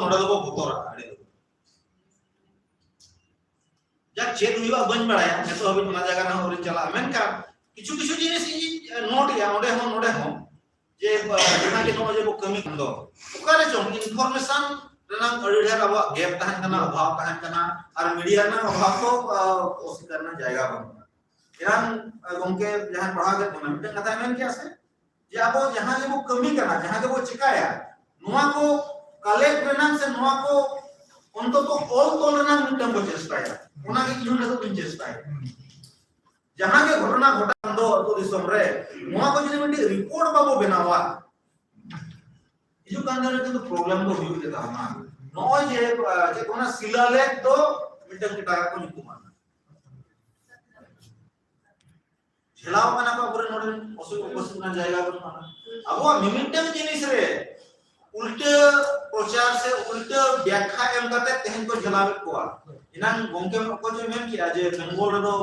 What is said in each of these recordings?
नोडे दो बोतरा आड़ी दो जा चेत हुआ बन बड़ाया नेतो हबी ना जगह ना और चला मेनका किछु किछु जिनिस नोट या नोडे हो जे जहां के नो जे बो कमी दो ओकारे जो इनफॉरमेशन रनंग अड़िढेर अब गैप तहन कना अभाव तहन कना और मीडिया ना अभाव तो ओसी करना जाएगा बन इरान गोंके जहां पढ़ा के तो मिटे कथा मेन क्या से जे अब जहां के वो कमी करना जहां के वो चिकाया नुआ को कलेक्ट रनंग से नुआ को उनको तो ऑल टॉलरेंस मिटम को चेष्टा है उना के यून तो पिन चेष्टा है जहां के घटना घटा दो तो दिसम रे नुआ को जने मिटे रिपोर्ट बाबो बनावा इजु कांदरे के तो प्रॉब्लम तो हुई देता ना नो जे कोना शिलालेख तो मिटम के टाका को निकुमान झेलाव माना को पुरे नोडे उपस्थित ना जाएगा बना अब मिमिटम जिनिस रे उल्टे प्रचार से उल्टे व्याख्या एम करते तेहन को झेलावे को इनान गोंके को जो मेन किया जे बेंगोल रो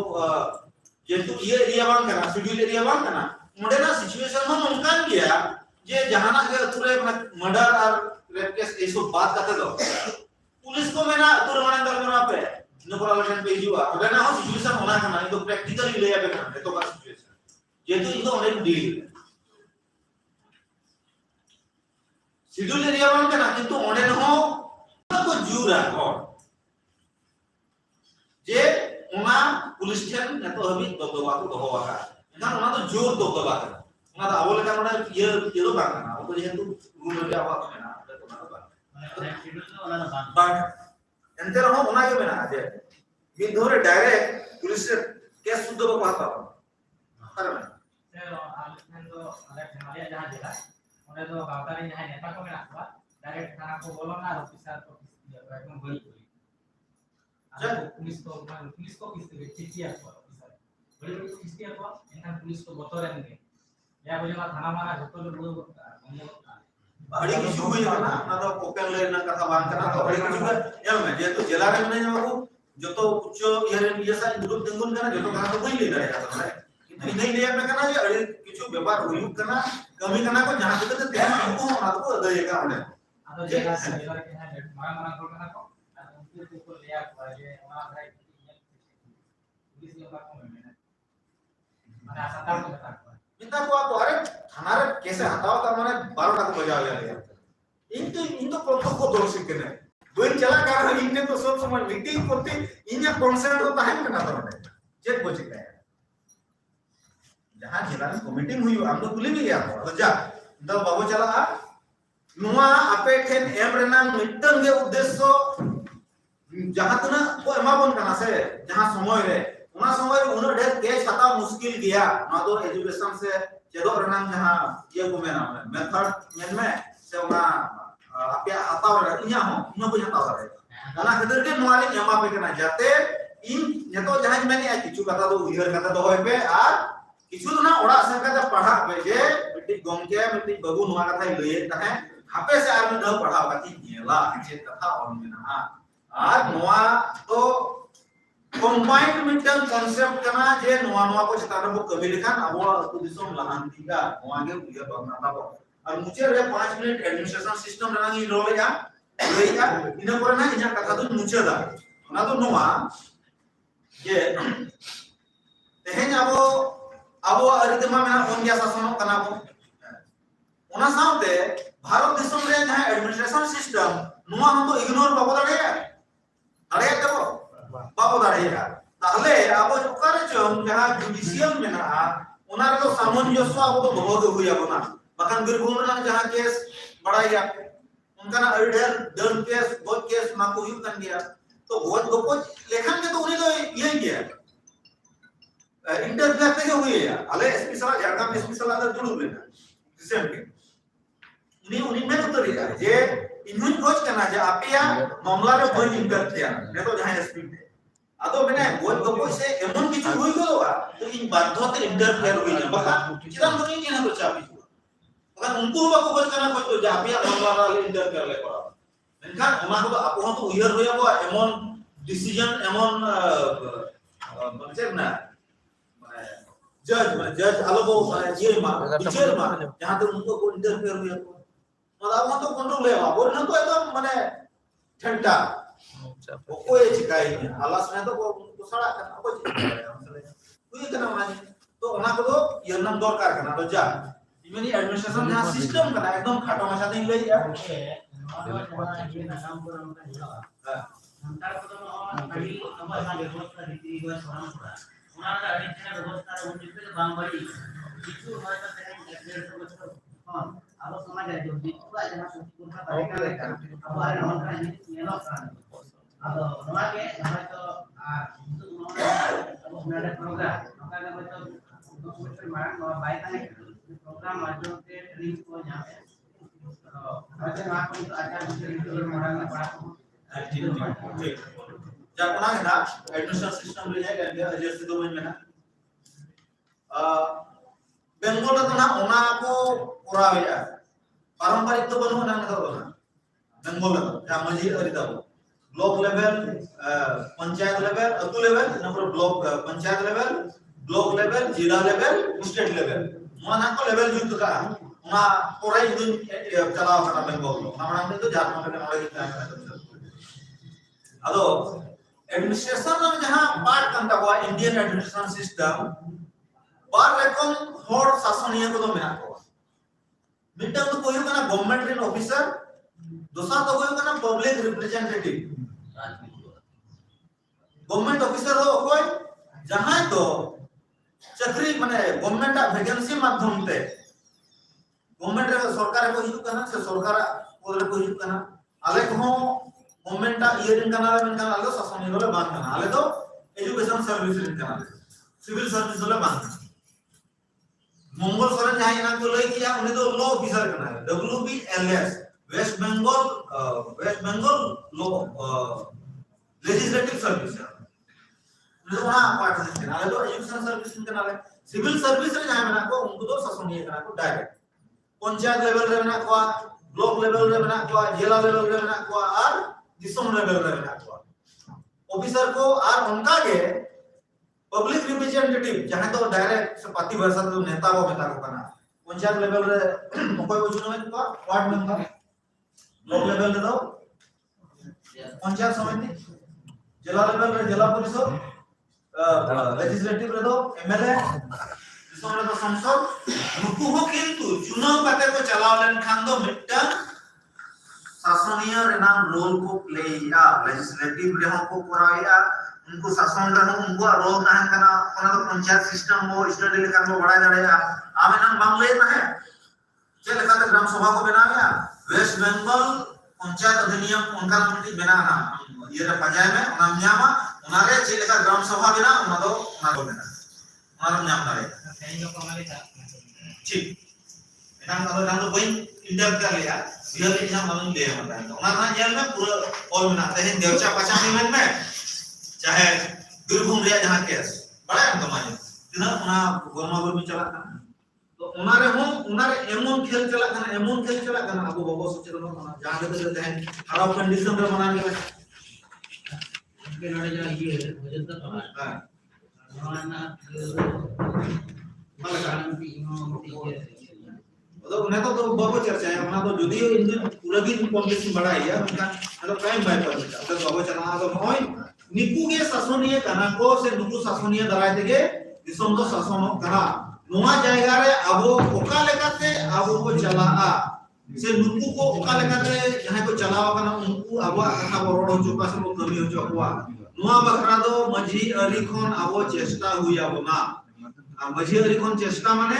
जेतु ये एरिया बांग करना शेड्यूल एरिया बांग करना मोडे ना सिचुएशन में उनकान गया जे जहाना के तुरे मर्डर और रेप केस ए सब बात करते दो पुलिस को मेना तुरे माने दर में पे नोकरा लक्षण पे हिजुआ ओडे ना हो सिचुएशन होना करना तो प्रैक्टिकली ले आबे करना तो का सिचुएशन जेतु इनको ओने डील शेड्यूल एरिया बांग करना किंतु ओने न हो को जुरा हो जे उना पुलिस ठेन नेतो हबी दबदबा को दोहो वाका एनखान उना तो जोर दबदबा करना उना तो आवले का माने ये तो बांग करना तो जेतु रूल रे आवा तो मेना तो उना तो बांग शेड्यूल तो उना ना बांग एंते रहो उना के मेना जे मिन धोरे डायरेक्ट पुलिस से केस सुद्ध को पाता अरे मैं से आलेखन तो आले हमारे जहां जिला उन्हें तो गावतारी जहां नेता को मेना हुआ डायरेक्ट थाना को बोलो ना ऑफिसर को एकदम गोली जब पुलिस को किस चिट्ठी आपको ऑफिसर बड़ी चिट्ठी आपको इनका पुलिस को बतौर देंगे या बोले ना थाना मारा जतो लोग बड़ी किछु हुई ना ना तो ओपन ले ना कथा बात करना तो बड़ी किछु एल में जे तो जिला रे नहीं जाबो जतो उच्च इहरे ये दुरुप दंगुन करना जतो कहा तो वही ले जाएगा तो किंतु नहीं ले आपने कहना जे अड़ी किछु व्यापार हुई करना कमी करना को जहां तक ते ध्यान को ना तो देगा हमने आदो जेला जिला के है मारा को करना को को ले आप जे वहां भाई पुलिस लोग का कौन है माने आशा था को बता इतना को आप अरे हमारे कैसे हटाओ का माने 12 को बजा लिया इन तो प्रमुख को दोष करने दोन चला कर इनने तो सब समय मीटिंग करते इनया कंसर्न होता है ना तो चेक बोझ गया जहां जिला में मीटिंग हुई हम तो कुली भी गया तो जा तो बाबू चला नुआ आपे ठेन एम रेना मिटन के उद्देश्य जहां तना को एमाबन कना से जहां समय रे उना समय रे उन ढेर केस हता मुश्किल गया ना तो एजुकेशन से चेदो रना जहां ये को मेना मेथड मेन में से उना आपे हता रे इया हो इन को हता रे उना खदर के नोआले एमा पे कना जाते इन नेतो जहां मेने किछु कथा तो उहर कथा दो होय पे आ किछु तो ना ओड़ा से कथा पढ़ा पे जे मिट्टी गोंके मिट्टी बगु नोआ कथा लइए तहे हापे से आदमी द पढ़ा कथि नेला जे कथा और मेना आज नोआ तो कंबाइंड मिटन कांसेप्ट करना जे नोआ नोआ को चताना वो कभी लिखान अब तो दिसोम लहांती का नोआ के उया बगना था और मुझे रे 5 मिनट एडमिनिस्ट्रेशन सिस्टम रनांगी रोलेगा लेगा इन पर ना इजा कथा तो मुझे दा ना तो नोआ जे तेहेन अब अरिदमा में ओनिया शासन कना को ओना साउते भारत दिसोम रे जहां एडमिनिस्ट्रेशन सिस्टम नोआ हम तो इग्नोर बाबो दाड़ेगा अरे तब बाबो दाड़ेगा ताहले अब ओकारे चम जहां जुडिशियल में ना ओना रे तो सामंजस्य अब तो बहुत हुई अब ना बखान बिरभूम रे जहां केस बड़ाया उनका ना अड़ेर दन केस बहुत केस ना को हुई कर गया तो बहुत गोपो लेखन के तो उन्हें तो यही गया इंटरव्यू तक हुई है अले एसपी साला झारखंड एसपी साला अदर जुड़ू लेना रिसेंटली उन्हीं में तो रिया जे इन्हुन खोज करना जे आपिया मामला रे बन इंटर किया ने तो जहां एसपी थे आदो मैंने गोद गपो से एमन किछु हुई गलोआ तो इन बाध्यते इंटरफेयर हुई ना बका चिराम बनी के ना तो चाबी बका उनको बाको खोज करना खोज तो जे आपिया मामला रे इंटरफेयर ले करा मेनखान ओना को आपो तो उयर होया बो एमन डिसीजन एमन मतलब ना जज आलो बो ये मा विचार मा जहां तो उनको को इंटरफेयर हुआ तो मतलब वहां तो कंट्रोल है और न तो एकदम माने ठंडा ओको ये चिकाई आलास में तो को सड़ा kan apa itu ya kenapa तो ona को तो ये नाम दरकार करना तो जा इमनी एडमिनिस्ट्रेशन जहां सिस्टम करना एकदम खाटो भाषा में ले या संतार को तो अभी हमारा व्यवस्था रीति रिवाज होना पड़ा उनारा अडिशनल व्यवस्था उनके बांगवाड़ी किछु हमारा तो हां अब समाज है जो पूरा जहां सुरक्षा तरीका अब आ रहा है ये नो अब हमारे तो अब हमारा प्रोग्राम हमारा तो कुछ मारन बाइक है प्रोग्राम माध्यम से ट्रेनिंग को यहां पे तो वहां पर आचार्य विषय मॉडल में पढ़ा ठीक जाना है ना एडमिशन सिस्टम ले जाएगा जैसे दो महीने में बेंगोल तो ना ओना को पूरा हो जाए पारंपरिक तो बनो ना तो ना बेंगोल तो या मजी अरी तो ब्लॉक लेवल पंचायत लेवल अतु level number block panchayat level block level जिला लेवल स्टेट लेवल माना को लेवल जुत का ओना पूरा दिन चलाव करना बेंगोल ना माने तो झारखंड में नॉलेज का अदो एडमिनिस्ट्रेशन में जहां पार्ट करता हुआ इंडियन एडमिनिस्ट्रेशन सिस्टम बार रकम हर शासनीय को तो मेना को मिटन तो कोई ना गवर्नमेंट रेन ऑफिसर दूसरा तो कोई ना पब्लिक रिप्रेजेंटेटिव गवर्नमेंट ऑफिसर हो कोई जहां तो चाकरी माने गवर्नमेंट वैकेंसी माध्यम ते गवर्नमेंट रे सरकार को हिजुक करना से सरकार पद रे को हिजुक करना आले को गवर्नमेंट इयरिंग करना मेनखान आले शासनीय होले बांध करना आले तो एजुकेशन सर्विस रिन करना सिविल सर्विस होले बांध मंगल सोरेन जहां इना को लई किया उनी तो लॉ ऑफिसर करना है WBLS West Bengal law legislative service उनी तो वहां पार्ट करना है तो एजुकेशन सर्विस करना है सिविल सर्विस रे जहां मेना को उनको तो शासनीय करना को डायरेक्ट पंचायत लेवल रे मेना को ब्लॉक लेवल रे मेना को जिला लेवल रे मेना को और दिसम लेवल रे मेना को ऑफिसर को और उनका के पब्लिक रिप्रेजेंटेटिव जहां तो डायरेक्ट से पार्टी भाषा तो नेता को मेता को करना पंचायत लेवल रे कोई बुझनो में तो वार्ड मेंबर ब्लॉक लेवल रे तो पंचायत समिति जिला लेवल रे जिला परिषद लेजिस्लेटिव रे तो एमएलए दिसम रे तो संसद नुकु हो किंतु चुनाव काते को चलावलन खान दो मिटन शासनीय रेनाम रोल को प्ले या लेजिस्लेटिव रे को कराया उनको शासन रे उनको रोल तहन कना ओना तो पंचायत सिस्टम वो स्टडी लेकर वो बड़ा जड़ेगा आवेदन मांगले ना है चल लेकर ग्राम सभा को बनाया वेस्ट बंगाल पंचायत अधिनियम उनका नाम की बनाना ये रे पंचायत में ओना न्यामा ओना रे चल लेकर ग्राम सभा बना ओना को बना ओना न्याम करे कहीं को कमाले था ठीक एना तो वही इंटर कर लिया रियल एग्जाम मालूम ले मतलब ओना ना जेल में पूरा ऑल बनाते हैं देवचा पचा में चाहे बीरभूम रे जहां केस बड़ा तो माने तिना ओना गोरमा में चला था तो ओनारे एमन खेल चला था अब बाबा सचेतन होना जहां के हैं खराब कंडीशन रे बना के के लड़े जा ये वजन तो हां ना माला गारंटी तो उन्हें तो बाबा चर्चा है ओना तो जदी इंजन पूरा दिन कॉम्पिटिशन बड़ा है उनका मतलब टाइम बाय पर तो बाबा चला तो होय निकू के शासनीय कना को से नुकु शासनीय दराय तेगे दिसम तो शासन कना नोआ जायगा रे अबो ओका लेकाते अबो को चलाआ से नुकु को ओका लेकाते जहां को चलावा कना उनको अबो कथा बरोड हो चुका से कमी हो चुका नोआ बखरा दो मजी अली खन अबो चेष्टा हुया बना मजी अली खन चेष्टा माने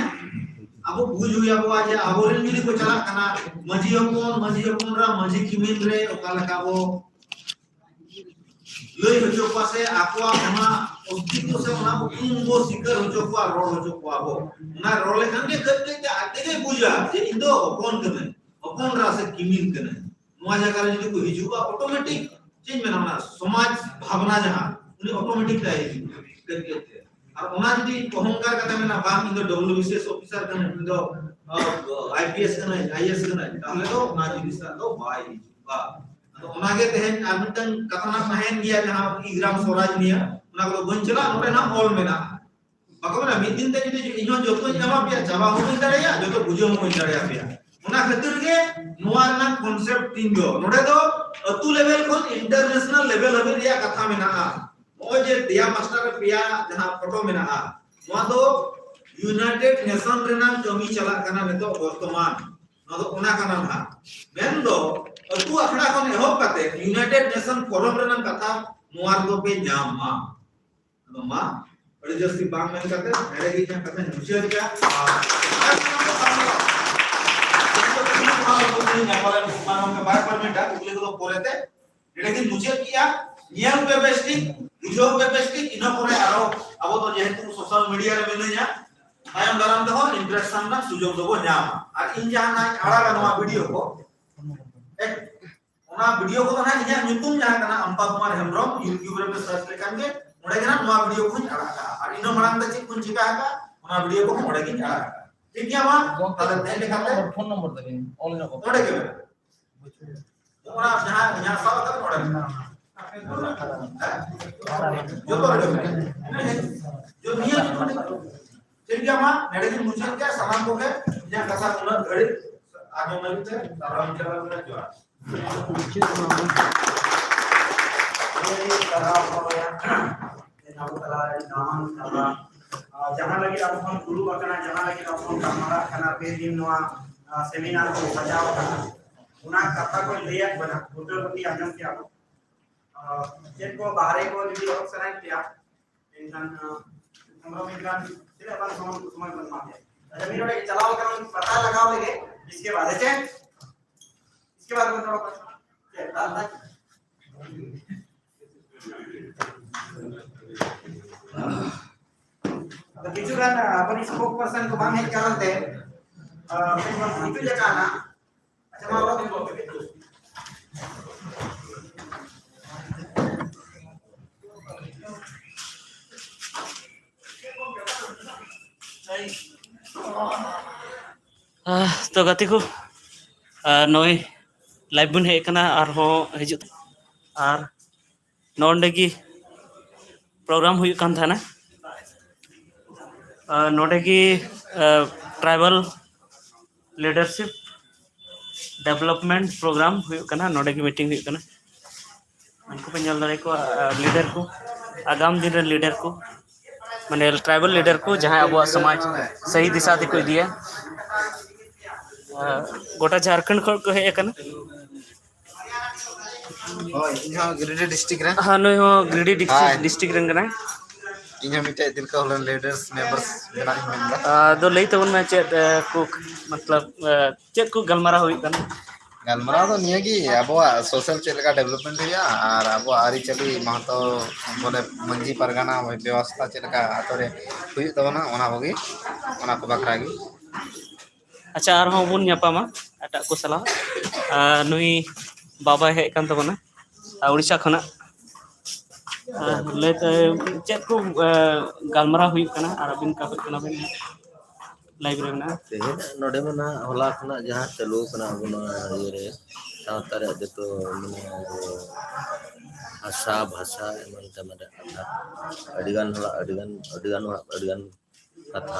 अबो बुझ हुया बो आज अबो रे मिली को चला कना मजी होपन रा मजी किमिन रे ओका लेका बो लई होचो पासे आकवा ओना अस्तित्व से ओना उनको सिकर होचो को रोड होचो को आबो ना रोड लेखन के करते आते के बुझा जे इंदो अपन कने अपन रा से किमिन कने नोआ जगह रे जदी को हिजुआ ऑटोमेटिक चेंज में ना समाज भावना जहां उनी ऑटोमेटिक राय करके और ओना जदी अहंकार कथा में ना बाम इंदो डब्ल्यूबीसीएस ऑफिसर कने इंदो आईपीएस कने आईएएस कने ताहले तो ओना जिनिस तो बाई बा तो ओनागे तेहन आर मिटन कथना तहन गया जहां ग्राम स्वराज निया ओना को बंचला नोटे ना ऑल मेना बाको ना मिद दिन ते जदी इहो जतो जामा पिया जाबा हो दाड़िया जतो बुझो हो दाड़िया पिया ओना खातिर के नोआ ना कांसेप्ट तीन दो नोडे दो अतु लेवल को इंटरनेशनल लेवल हाबी रिया कथा मेना ओ जे दिया मास्टर पिया जहां फोटो मेना नोआ दो यूनाइटेड नेशन रेना कमी चला कना नितो वर्तमान नोआ दो ओना कना ना मेन दो अतु अखड़ा कोन एहोब काते यूनाइटेड नेशन फोरम रेना कथा नोआ दो पे नाम मा तो मा अड़ी जस्ती बांग मेन काते एरे की जहां कथा नुचे दिया बार पर मिनट कुकली को पोरेते एटा कि मुझे किया नियम पे बेस्टिक बुझो पे बेस्टिक इना परे आरो अब तो जेहेतु सोशल मीडिया रे मिलना तायम दाराम दो इंटरेक्शन ना सुजोग दो ᱧᱟᱢᱟ আর ᱤᱧ ᱡᱟᱦᱟᱸ ᱱᱟᱜ ᱟᱲᱟᱜᱟ ᱱᱚᱣᱟ ᱵᱷᱤᱰᱤᱭᱳ ᱠᱚ ᱮᱠ ᱚᱱᱟ ᱵᱷᱤᱰᱤᱭᱳ ᱠᱚ ᱱᱟᱜ ᱤᱧᱟᱹᱜ ᱧᱩᱛᱩᱢ ᱡᱟᱦᱟᱸ ᱠᱟᱱᱟ ᱟᱢᱯᱟ ᱠᱩᱢᱟᱨ ᱦᱮᱢᱵᱨᱚᱢ YouTube ᱨᱮ ᱯᱮ ᱥᱟᱨᱪ ᱞᱮᱠᱷᱟᱱ ᱜᱮ ᱚᱸᱰᱮ ᱜᱮ ᱱᱚᱣᱟ ᱵᱷᱤᱰᱤᱭᱳ ᱠᱚᱧ ᱟᱲᱟᱜᱟ ᱟᱨ ᱤᱱᱟᱹ ᱢᱟᱲᱟᱝ ᱫᱚ ᱪᱮᱫ ᱠᱚᱧ ᱪᱤᱠᱟ ᱟᱠᱟ ᱚᱱᱟ ᱵᱷᱤᱰᱤᱭᱳ ᱠᱚ ᱚᱸᱰᱮ ᱜᱤᱧ ᱟᱲᱟᱜᱟ ठीक है मा ताले तेल लेखाते फोन नंबर देबे ऑनलाइन को ओडे के ओना जहां यहां सब कर ओडे जो तो जो नियम ठीक है मा नेडे की मुझे क्या सामान को है यहां कसा उलट घड़ी आगे मरते साराम चला उलट जो ये खराब हो गया नाम कला नाम कला जहां लगे आप हम गुरु बकना जहां लगे आप हम हमारा खाना पे दिन नोआ सेमिनार को सजाव करना उना कथा को लेया बना उद्योगपति आजम के आप जेन को बाहर को यदि और सराय किया इंसान हमरो मिलान तेरे बार समय बन मा है जमीन रे चलाओ कर पता लगाओ लगे इसके बाद है इसके बाद में थोड़ा प्रश्न तो किछु kan अपन स्पोक पर्सन को बांग हेड करते itu ya kana अच्छा mau orang yang boleh itu तो गति को नोय लाइव बन हे कना आर हो हिजुत आर नोंडे की प्रोग्राम हुई कान था ना नोडे की ट्राइबल लीडरशिप डेवलपमेंट प्रोग्राम हुई कना नोडे की मीटिंग हुई कना उनको पे ñel दारे को लीडर को आगाम दिन रे लीडर को माने ट्राइबल लीडर को जहां अब समाज सही दिशा दे को दिया गोटा झारखंड को हे कना ओय इहा गिरिडि डिस्ट्रिक्ट रे हां नो हो गिरिडि डिस्ट्रिक्ट रे कना इहा मिटे दिल का होलन लीडर्स मेंबर्स बना मेंबर दो लई तवन में चेत को मतलब चेत को गलमारा हुई कना गलमरा तो नियगी अब सोशल चेलका डेवलपमेंट हुआ और अब आरी चली महतो बोले मंजी परगना व्यवस्था चेलका आतरे हुई तबना ओना होगी ओना को बखरागी अच्छा आर हो बुन ᱧᱟᱯᱟᱢᱟ एटा को सला नुई बाबा हे कान तबना उड़ीसा खना लेते चेत को गलमारा हुई कना और अबिन का हुई कना बिन लाइव रे ना नोडे मना होला खना जहां चालू कना गुना ये रे सावता रे जतो मने भाषा भाषा एमन तमरे कथा अडिगान होला अडिगान कथा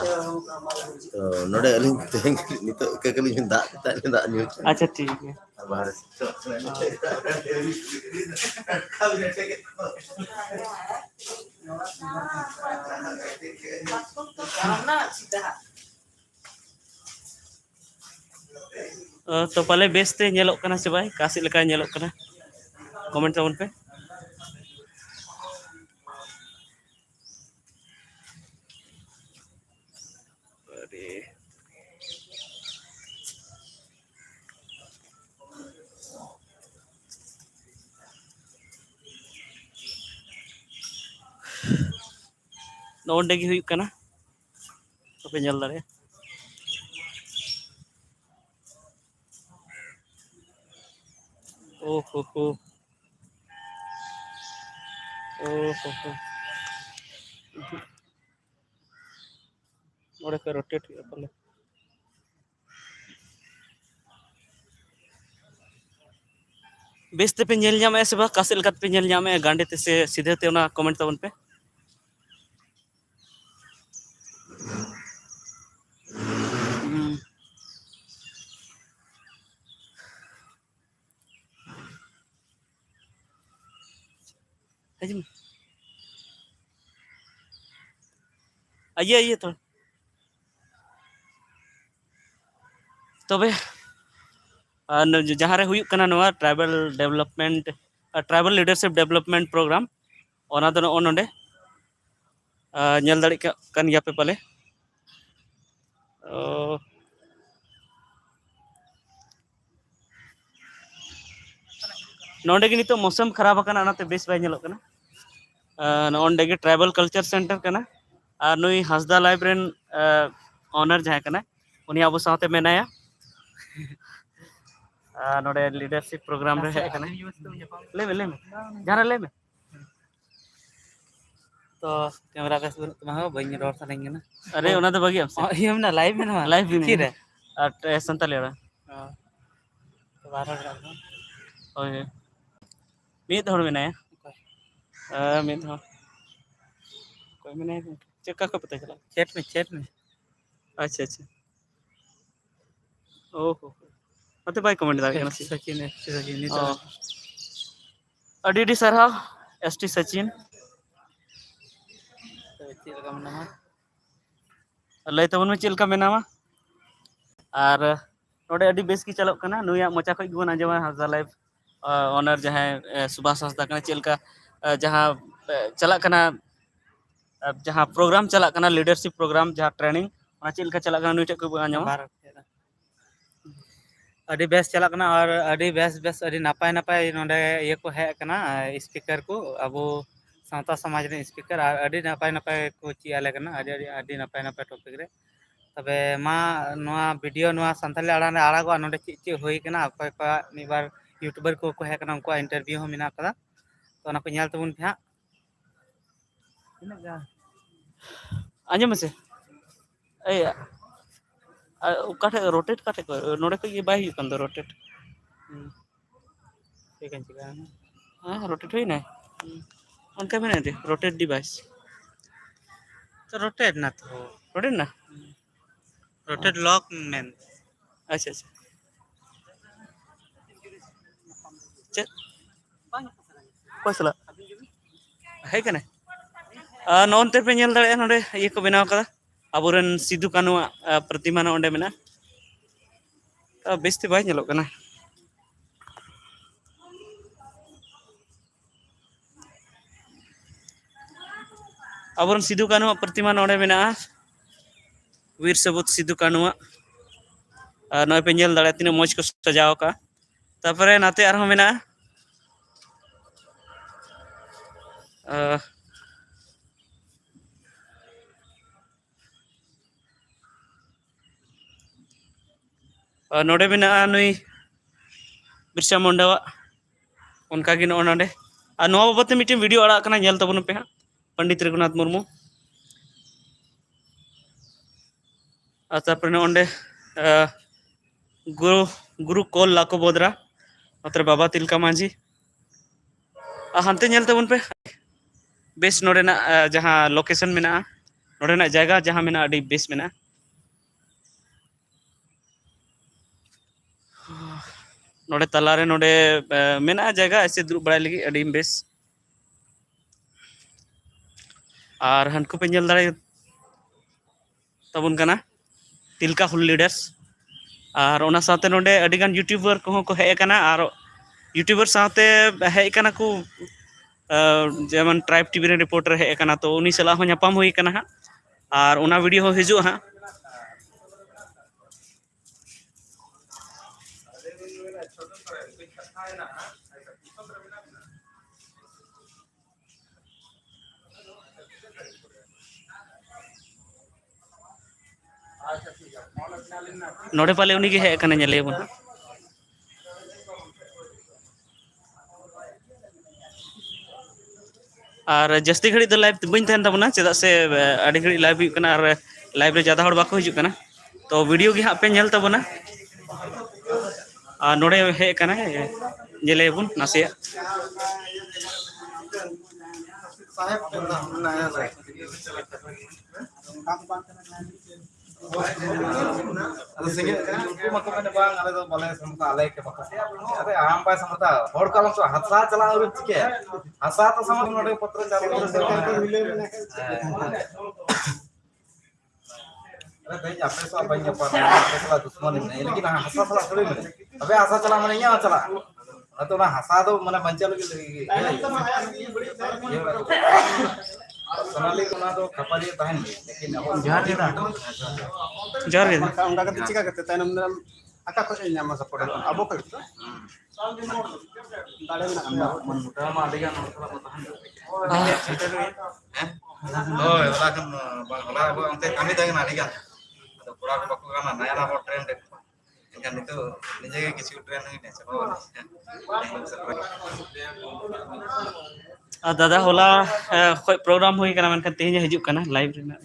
तो नोडे अलिंग तेंग नितो केकली दा न्यू अच्छा ठीक है बाहर तो पहले बेस्ते ñelok kana se bay kasih leka ñelok kana comment तवन पे अरे नोंडे की हुई कना तो पे ñel dare ओ हो और रोटेट हुआ पहले बेस्ते पे ñel ñame से बा कासिल कत पे ñel ñame गांडे ते से सीधे ते ओना कमेंट तवन पे हजम आइए तो तबे जहाँ रे हुई कना नवा ट्राइबल लीडरशिप डेवलपमेंट प्रोग्राम ओना दो नोंडे नेल दाड़ी कान गया पे पाले नोंडे के नितो मौसम खराब करना ओनाते बेस बाय नेलो कना नोंडे के ट्राइबल कल्चर सेंटर कना और नुई हंसदा लाइव रेन ऑनर जहाँ कना उनी अब साथे मेनाया नोडे लीडरशिप प्रोग्राम रे है कना ले में जहाँ ले में तो कैमरा का सुर तुम्हारा बंग रोड सारेंगे ना अरे उना तो बगी ये हमने लाइव में ना लाइव भी किरे संताली तो बारह ग्राम ओके मीत हड़ मेनाया मीत हड़ कोई मेनाया चेक का पता चला चैट में अच्छा ओहो मते बाय कमेंट दागे ना सचिन अडी सरहाव एसटी सचिन लय तबन में चलका मेनावा और नोडे अडी बेस की चलो कना नुया मोचा खय गबन आंजमा हंसदा लाइव ऑनर जहाँ सुभाष हंसदा कना चलका जहाँ चला कना जहाँ प्रोग्राम चला कना लीडरशिप प्रोग्राम जहाँ ट्रेनिंग ओना चलका चला कना नुइटे को आंजमा अडी बेस चला कना और अडी बेस अडी नापाय नोडे ये को है कना स्पीकर को अब सावता समाज रे स्पीकर और अडी नापाय को चियाले कना अडी नापाय टॉपिक रे तबे मा नोआ वीडियो नोआ संथाली आड़ा ने आड़ागो नोडे ची होई कना अकय को मिबार यूट्यूबर को है कना उनको इंटरव्यू हो मिना कदा तो ना को ᱧᱮᱞ तबुन पे आंजम से ए काटे रोटेट काटे को नोडे को ये बाय हुई कन दो रोटेट ठीक है चिका हां रोटेट हुई ना उनका में दे रोटेट डिवाइस तो रोटेट ना तो रोटेट ना रोटेट लॉक मैन अच्छा चल कोसला है कने नोनते पे नेल दाड़े नोडे ये को बनाव कदा अबोरन सिद्धू कानू प्रतिमा ना ओंडे मेना बेस्ते बाय नेलो कना अबोरन सिद्धू कानू प्रतिमा ना ओंडे मेना वीर सबूत सिद्धू कानू नय पे नेल दाड़े तिना मौज को सजाव का तारपरे नाते आरो मेना नोडे मेना नुई बिरसा मुंडा उनका गी नोडे और नवा बाबते मिटे वीडियो आड़ा कना नेल तबन पे पंडित रघुनाथ मुर्मू और तारपरे ओंडे गुरु कोल लाको बोदरा अत्र बाबा तिलका मांझी हानते नेल तबन पे बेस नोडेना जहाँ लोकेशन मेना नोडेना जगह जहाँ मेना अडी बेस मेना नोडे तलारे नोडे मेना जगह ऐसे दुरुब बड़ाई लगी अडी बेस और हनको पे नेल दाड़े तबन कना तिलका हुल लीडर्स और ओना साथे नोडे अडी गान यूट्यूबर को हे कना और यूट्यूबर साथे हे कना को जेमन ट्राइब टीवी रे रिपोर्टर हे कना तो उनी सला हो न्यापाम हुई कना हा और ओना वीडियो हो हिजु हा नोडे पाले उनी के हे कना नेले बन और जस्ती घड़ी तो लाइव बन तहन तबना चेदा से अड़ी घड़ी लाइव हुई कना और लाइव रे ज्यादा हड़ बाको हिजु कना तो वीडियो गी हाँ पे नेल तबना और नोडे हे कना नेले बन नासे Ada sengit uनको mako mane bang ale do bale samta ale ke bako अरे आम पाए समता हर का तो हसा चला और के हसा तो समझ नोडे पत्र चालू कर सरकार को मिले अरे भाई आपने तो अपन के पर फैसला दुश्मन नहीं लेकिन हसा चला थोड़ी मिले अबे हसा चला माने यहाँ चला तो ना हसा तो माने बंचल के सोनाली को ना तो खपारी तहन लेकिन अब जोहार गे उनका कते चिका कते तायनम दाम आका को ᱧᱟᱢᱟ सपोर्ट abo ko दाले ना मन मुटा मा adigan ᱱᱚᱝᱠᱟ oh ela kan bang hola abo onte kami tangan adigan ado pura ko bako kana naya na train dek kan itu nije ke kisi train ini coba दादा होला खोय programme हुई कना मनkan तेज हिजुक कना लाइव रेना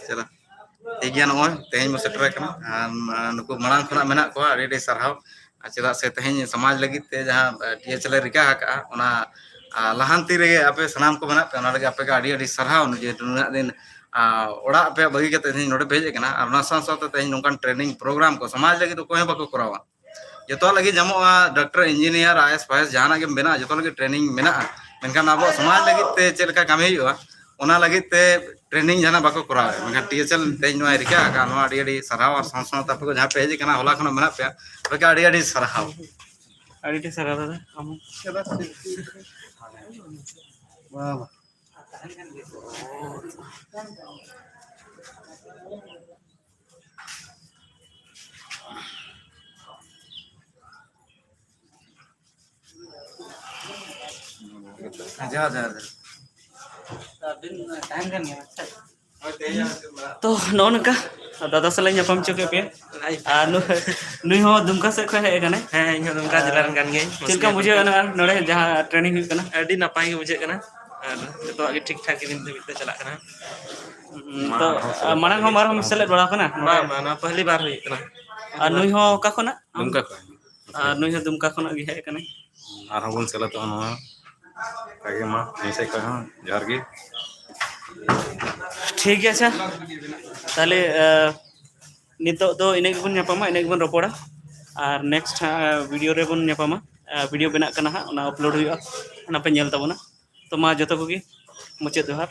चलो ठीक गया नोय तेज में सेटर कना नुकु मांग खना मेना को आडी सरहाव चेदा से तेज समाज लगी ते जहां टीएचएल रिका हका ओना लहांती रे आपे सनाम को बना पे ओना लगे आपे आडी आडी सरहाव जे नुना दिन ओड़ा पे बगी के तेज नोडे भेजे कना और ना सा सा तेज नोकान ट्रेनिंग प्रोग्राम को समाज लगी तो कोई बको करावा जो लगे जमोगा डॉक्टर इंजीनियर आईएएस पाएस जहां के बना जो लगे ट्रेनिंग मेना मेनखान अब समाज लगी ते चेलका कामी हुआ ओना लगी ते ट्रेनिंग जहां बाको करावे मेनखान टीएचएल तेज नो रिका का नो आडी आडी सरहाव और संस्था तप को जहां पेज कना होला खन मेना पे बका आडी आडी सरहाव आडी सरा दादा हम वाह जा जा तो नो नका दादा सला nyapam चुके पे नुई हो दुमका से खय हे कने ᱦᱮᱸ ᱤᱧ ᱦᱚᱸ ᱫᱩᱢᱠᱟ ᱡᱮᱞᱟ ᱨᱮᱱ ᱠᱟᱱ ᱜᱤᱭᱟᱹᱧ चिलका बुझे कना नोडे जहां ट्रेनिंग हुई कना ᱟᱹᱰᱤ ᱱᱟᱯᱟᱭ ᱜᱮ ᱵᱩᱡᱷᱟᱹᱜ ᱠᱟᱱᱟ ᱟᱨ ᱡᱚᱛᱚᱣᱟᱜ ᱜᱮ ᱴᱷᱤᱠ ᱴᱷᱟक ᱜᱮ ᱱᱤᱛ ᱫᱷᱟᱹᱵᱤᱡ ᱛᱮ ᱪᱟᱞᱟᱜ ᱠᱟᱱᱟ तो मानang हो मार हम सेलेक्ट बड़ा कना ᱵᱟᱝ ᱵᱟᱝ ᱱᱚᱣᱟ ᱯᱟᱦᱞᱤ ᱵᱟᱨ ᱦᱩᱭᱩᱜ ᱠᱟᱱᱟ नुई हो का खना दुमका को नुई हो दुमका खना गे हे कने आरो बन चला तो नवा कागे मा ऐसे कहा जार की ठीक है अच्छा ताले नितो तो इने गे बन ᱧᱟᱯᱟᱢᱟ इने गे बन रपोड़ा और नेक्स्ट वीडियो रे बन ᱧᱟᱯᱟᱢᱟ वीडियो बेना कना हा ओना अपलोड हुआ ओना पे नेल तबना तो मा जतो को गे मुचाद जोहार